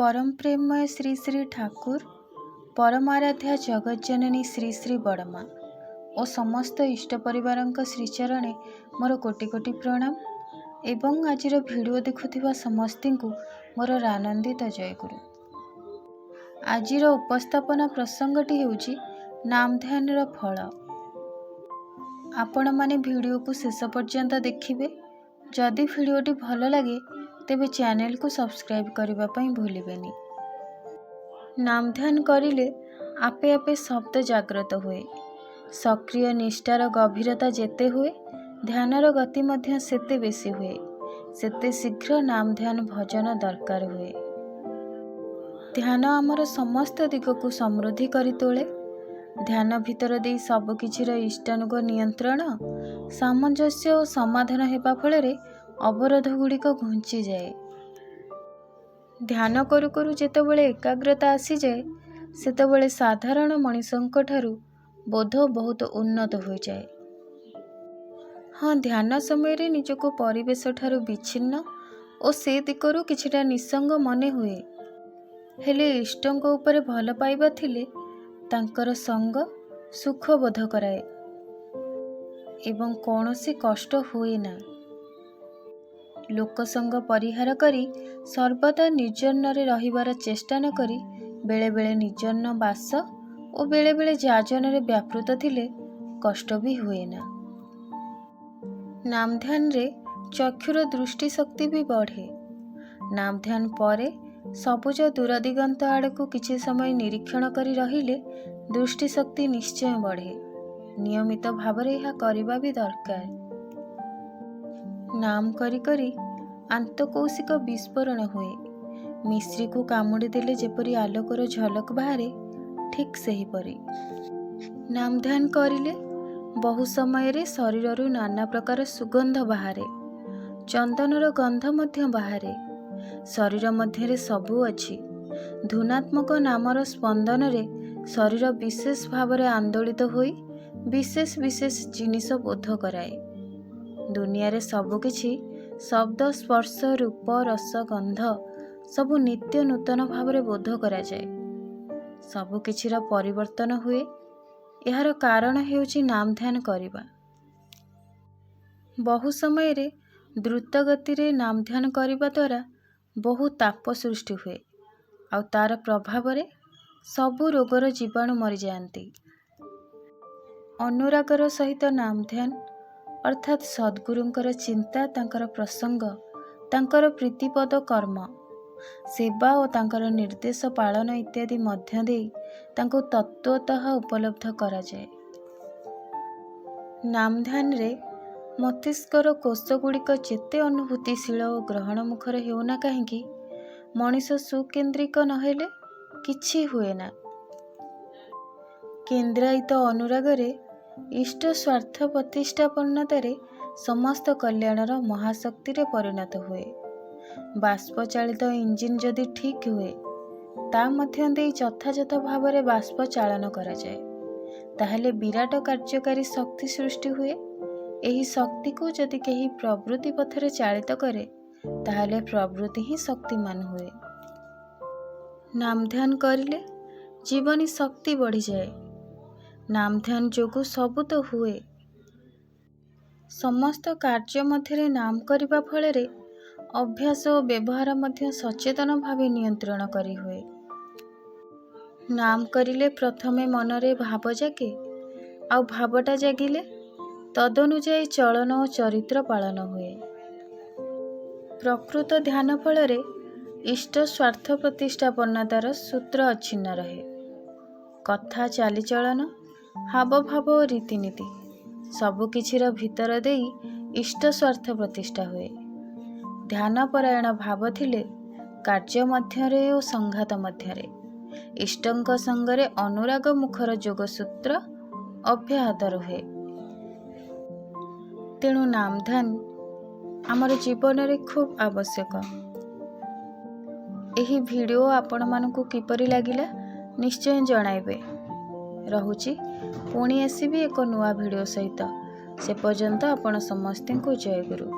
परम प्रेममय श्री श्री ठाकुर परमाराध्या जगज्जननी श्री श्री बड़मा और समस्त इष्ट परिवार श्रीचरणे मोर कोटि कोटि प्रणाम एवं आजिर भिडियो देखुथिबा समस्ती को मोर आनंदित जयगुरु। आजिर उपस्थापना प्रसंगटी हेउची नाम ध्यान फल। आपण माने भिडियो को शेष पर्यंत देखिबे। जदि भिडियोटी भल लगे तेबे चैनल को सब्सक्राइब करबा पई भूलिबेनी। नाम ध्यान करिले आपे आपे शब्द जागृत हुए। सक्रिय निष्ठार गभीरता जेते हुए ध्यानर गति मध्य सेते बेसी हुए। सेते शीघ्र नाम ध्यान भजन दरकार हुए। ध्यान आमर समस्त दिग को समृद्धि करी तोले। ध्यान भितर दे सब किछिर इष्टानुग नियंत्रण सामंजस्य और समाधान हेबा फलरे अवरोध गुड़िक घुंची जाए। ध्यान करू करू जेतेबेले एकाग्रता आसी जाए सेतेबेले साधारण मनीषंक ठारू बोध बहुत उन्नत हो जाए। हाँ, ध्यान समय रे निजको परिवेश ठारू विच्छिन्न और से दिकरू किछिटा निसंग मने हुए। हेले इष्टंक ऊपर भल पाइबा थिले तांकर संग सुख बोध कराए एवं कौनसी कष्ट हुए ना। लोकसंग परिहार करी सर्वदा निर्जन रे रहिबार चेष्टा न करी बेले बेले निर्जन बास और बेले बेले जाजन रे व्यापृत थिले कष्ट भी हुए ना। नाम ध्यान रे चक्षुर दृष्टि शक्ति भी बढ़े। नाम ध्यान परे सबुज दूरदिगंत आड़ को किछि समय निरीक्षण करी रहिले दृष्टि शक्ति निश्चय बढ़े। नियमित भावरे यह करिबा भी दरकार। नाम करी करी आंतकौशिक विस्फोरण हुए। मिश्री को कामुड़ी देले जेपरी आलोकर झलक बाहरे ठीक सही परी। नाम ध्यान करिले बहु समय रे शरीररु नाना प्रकार सुगंध बाहरे। चंदनर गंध मध्य बाहरे। शरीर मध्य रे सबु अछि। धुनात्मक नामर स्पंदन रे शरीर विशेष भावरे आंदोलित होई विशेष विशेष जिनिस बोध कराए। दुनिया रे सबु किछि शब्द स्पर्श रूप रस गंध सबु नित्य नूतन भावरे बोध करा जाए। सबु किछिर परिवर्तन हुए। यार कारण हेउची नाम ध्यान करिबा। बहु समय रे द्रुत गति रे नाम ध्यान करिबा द्वारा बहु ताप सृष्टि हुए आ तार प्रभाव रे सबु रोगर जीवाणु मरि जाती। अनुरागर सहित नाम ध्यान अर्थात सद्गुरुंकर चिंता तांकर प्रसंग तांकर प्रीतिपद कर्म सेवा और तांकर निर्देश पालन इत्यादि मध्य दे तांको तत्वतः उपलब्ध करा जाए। नाम ध्यान रे मस्तिष्कर कोष गुड़िक जेते अनुभूतिशील और ग्रहण मुखर हेउना काहेकि मनीष सुकेन्द्रिक नहेले किछि हुए ना। केन्द्रायित अनुरागरे इष्ट स्वार्थ प्रतिष्ठापन्नतारे समस्त कल्याणर महाशक्ति रे परिणत हुए। बाष्प चालित इंजिन जदि ठीक हुए ता मध्य दे यथायथ भाव में बाष्प चालन करा जाए ताहले विराट कार्यकारी शक्ति सृष्टि हुए। एही शक्ति को जदि केही प्रवृत्ति पथरे चालित करे ताहले प्रवृत्ति ही शक्तिमान हुए। नाम ध्यान करिले जीवनी शक्ति बढ़ी जाए। नाम ध्यान जोगु सबु तो हुए। समस्त कार्य मध्यरे नाम करिबा फलरे अभ्यास और व्यवहार मध्य सचेतन भावे नियंत्रण करी हुए। नाम करिले प्रथमे मनरे भाव जागे आ भावटा जागिले तदनुजाई चलन और चरित्र पालन हुए। प्रकृत ध्यान फलरे इष्ट स्वार्थ प्रतिष्ठापन्नतार सूत्र अछिन्न रहे। कथा चालीचलन हाव भाव और रीतिनीति सबु किछिर भितर देई इष्ट स्वार्थ प्रतिष्ठा हुए। ध्यान परायण भाव थिले कार्य मध्यरे और संघात मध्यरे इष्टंक संगरे अनुराग मुखर जोगसूत्र अव्याहत रहे। तेणु नाम ध्यान आमर जीवन रे खूब आवश्यक। एही वीडियो आपण मानकु किपरि लागिला निश्चय जणाइबे। रहुची पुणी आसीबी एक नुआ वीडियो सहित। से पर्यंत आपण समस्ते को जय गुरु।